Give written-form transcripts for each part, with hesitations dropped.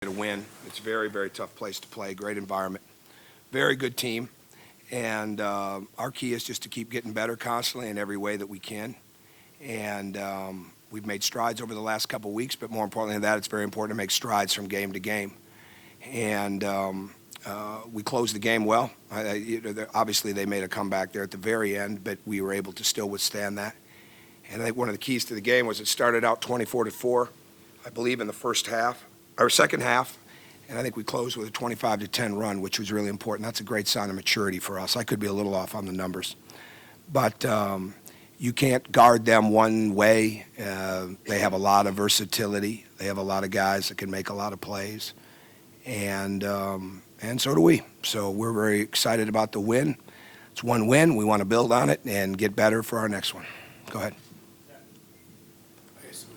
to win. It's a very, very tough place to play, great environment, very good team, and our key is just to keep getting better constantly in every way that we can. And we've made strides over the last couple of weeks, but more importantly than that, it's very important to make strides from game to game. And we closed the game well. Obviously, they made a comeback there at the very end, but we were able to still withstand that. And I think one of the keys to the game was it started out 24-4, I believe, in the first half, or second half, and I think we closed with a 25-10 run, which was really important. That's a great sign of maturity for us. I could be a little off on the numbers, but you can't guard them one way. They have a lot of versatility. They have a lot of guys that can make a lot of plays, and so do we. So we're very excited about the win. It's one win. We want to build on it and get better for our next one. Go ahead.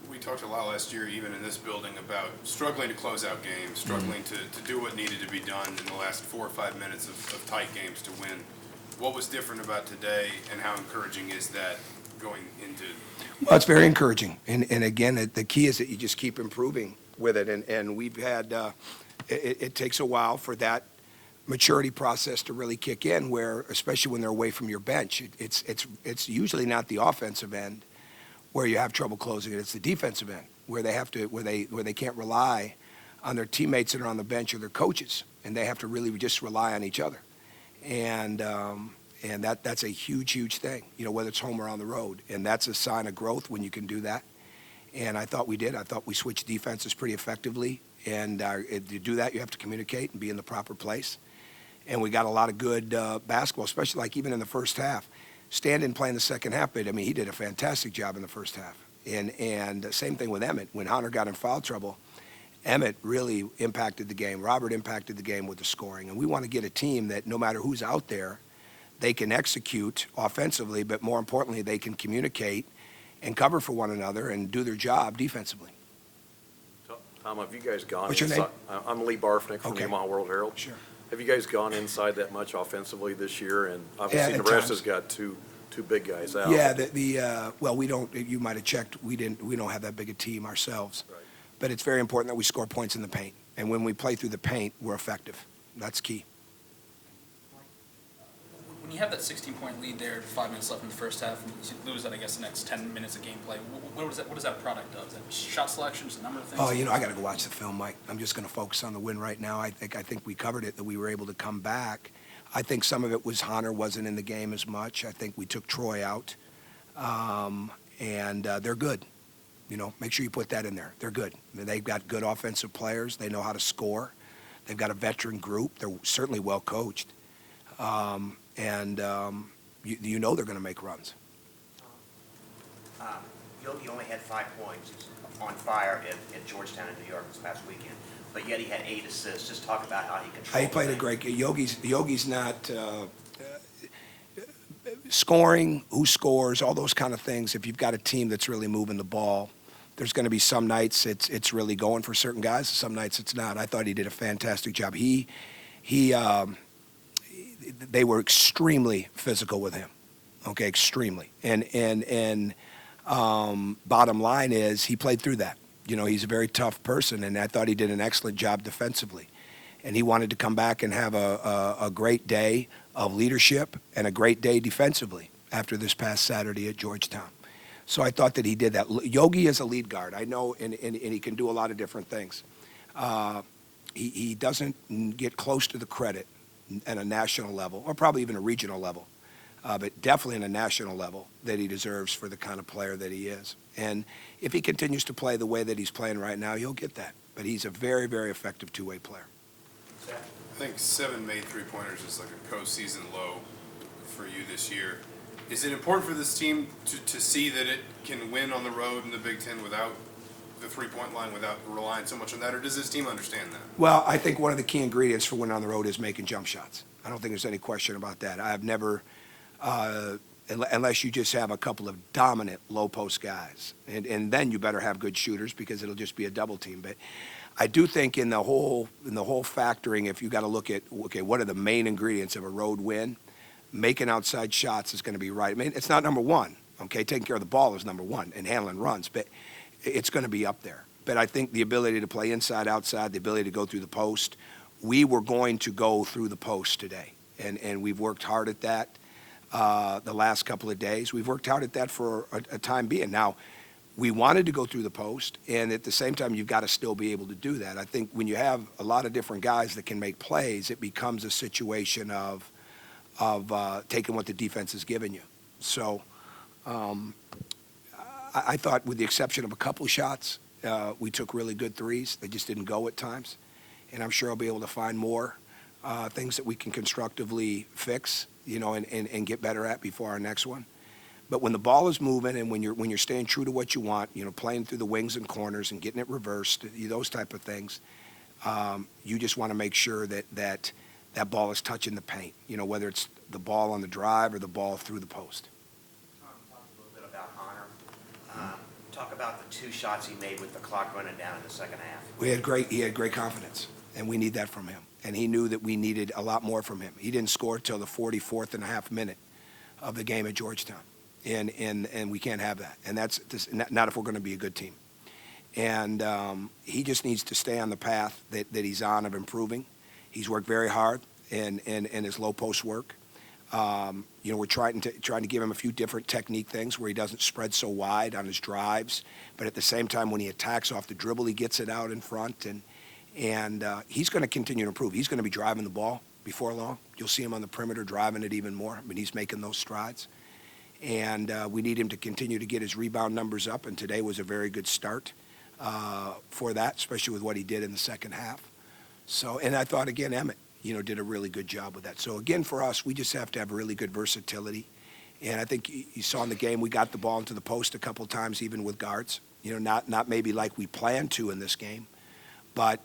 We talked a lot last year, even in this building, about struggling to close out games, struggling to do what needed to be done in the last 4 or 5 minutes of tight games to win. What was different about today, and how encouraging is that going into? Well, it's very encouraging. And again, the key is that you just keep improving with it. And we've had, it takes a while for that maturity process to really kick in, where, especially when they're away from your bench, it's usually not the offensive end where you have trouble closing it. It's the defensive end where they can't rely on their teammates that are on the bench or their coaches, and they have to really just rely on each other. And that's a huge thing, whether it's home or on the road. And that's a sign of growth when you can do that. And I thought we did. I thought we switched defenses pretty effectively. And to do that, you have to communicate and be in the proper place. And we got a lot of good basketball, especially like even in the first half. Stan didn't play in the second half, but he did a fantastic job in the first half. And same thing with Emmett. When Hunter got in foul trouble, Emmett really impacted the game. Robert impacted the game with the scoring. And we want to get a team that no matter who's out there, they can execute offensively, but more importantly, they can communicate and cover for one another and do their job defensively. Tom, have you guys gone What's your inside? name? I'm Lee Barfnick from the Omaha World Herald. Sure. Have you guys gone inside that much offensively this year? And obviously Yeah, at Nebraska's times. got two big guys out. Yeah, well, we don't. You might have checked. We don't have that big a team ourselves. Right. But it's very important that we score points in the paint. And when we play through the paint, we're effective. That's key. When you have that 16-point lead there, 5 minutes left in the first half, and you lose that, I guess, the next 10 minutes of gameplay, what does that product do? Is that shot selection, just a number of things? Oh, I got to go watch the film, Mike. I'm just going to focus on the win right now. I think we covered it, that we were able to come back. I think some of it was Hunter wasn't in the game as much. I think we took Troy out. And they're good. Make sure you put that in there. They're good. They've got good offensive players. They know how to score. They've got a veteran group. They're certainly well coached. And they're going to make runs. Yogi only had 5 points. He's on fire at Georgetown in New York this past weekend, but yet he had 8 assists. Just talk about how he controlled. He played a great game. Yogi's not scoring, who scores, all those kind of things. If you've got a team that's really moving the ball, there's going to be some nights it's really going for certain guys. Some nights it's not. I thought he did a fantastic job. They were extremely physical with him. Okay, extremely. And bottom line is he played through that. He's a very tough person, and I thought he did an excellent job defensively. And he wanted to come back and have a great day of leadership and a great day defensively after this past Saturday at Georgetown. So I thought that he did that. Yogi is a lead guard. I know, and he can do a lot of different things. He doesn't get close to the credit at a national level, or probably even a regional level, but definitely in a national level that he deserves for the kind of player that he is. And if he continues to play the way that he's playing right now, he'll get that. But he's a very, very effective two-way player. I think 7 made three-pointers is like a postseason low for you this year. Is it important for this team to see that it can win on the road in the Big Ten without the three-point line, without relying so much on that, or does this team understand that? Well, I think one of the key ingredients for winning on the road is making jump shots. I don't think there's any question about that. I've never, unless you just have a couple of dominant low-post guys, and then you better have good shooters because it'll just be a double team. But I do think in the whole factoring, if you got to look at, okay, what are the main ingredients of a road win? Making outside shots is going to be right. It's not number one, okay? Taking care of the ball is number one and handling runs, but it's going to be up there. But I think the ability to play inside, outside, the ability to go through the post, we were going to go through the post today. And we've worked hard at that the last couple of days. We've worked hard at that for a time being. Now, we wanted to go through the post, and at the same time, you've got to still be able to do that. I think when you have a lot of different guys that can make plays, it becomes a situation of taking what the defense has given you. So I thought, with the exception of a couple shots, we took really good threes. They just didn't go at times. And I'm sure I'll be able to find more things that we can constructively fix, and get better at before our next one. But when the ball is moving and when you're staying true to what you want, playing through the wings and corners and getting it reversed, those type of things, you just want to make sure that ball is touching the paint, whether it's the ball on the drive or the ball through the post. Tom, talk a little bit about Hunter. Talk about the 2 shots he made with the clock running down in the second half. He had great confidence, and we need that from him. And he knew that we needed a lot more from him. He didn't score till the 44th and a half minute of the game at Georgetown. And we can't have that. And that's not if we're going to be a good team. And he just needs to stay on the path that he's on of improving. He's worked very hard in his low post work. We're trying to give him a few different technique things where he doesn't spread so wide on his drives, but at the same time, when he attacks off the dribble, he gets it out in front, and he's going to continue to improve. He's going to be driving the ball before long. You'll see him on the perimeter driving it even more. I mean, he's making those strides. And we need him to continue to get his rebound numbers up, and today was a very good start for that, especially with what he did in the second half. So, and I thought, again, Emmett, did a really good job with that. So, again, for us, we just have to have really good versatility. And I think you saw in the game, we got the ball into the post a couple times, even with guards. Not maybe like we planned to in this game, but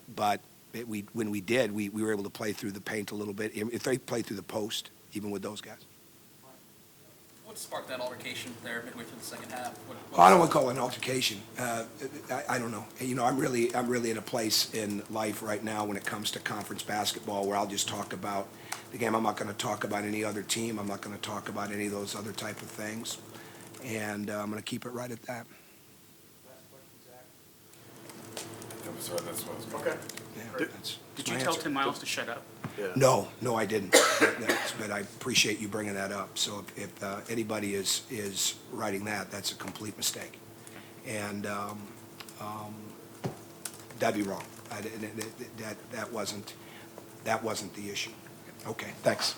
when we did, we were able to play through the paint a little bit. If they play through the post, even with those guys. What sparked that altercation there midway through the second half? Well, I don't want to call it an altercation. I don't know. I'm really in a place in life right now when it comes to conference basketball where I'll just talk about the game. I'm not going to talk about any other team. I'm not going to talk about any of those other type of things. And I'm going to keep it right at that. That's what I was going Okay. Yeah, that's Did my you tell answer. Tim Miles to shut up? Yeah. No, I didn't. But I appreciate you bringing that up. So if anybody is writing that, that's a complete mistake. And that'd be wrong. That wasn't the issue. Okay, thanks.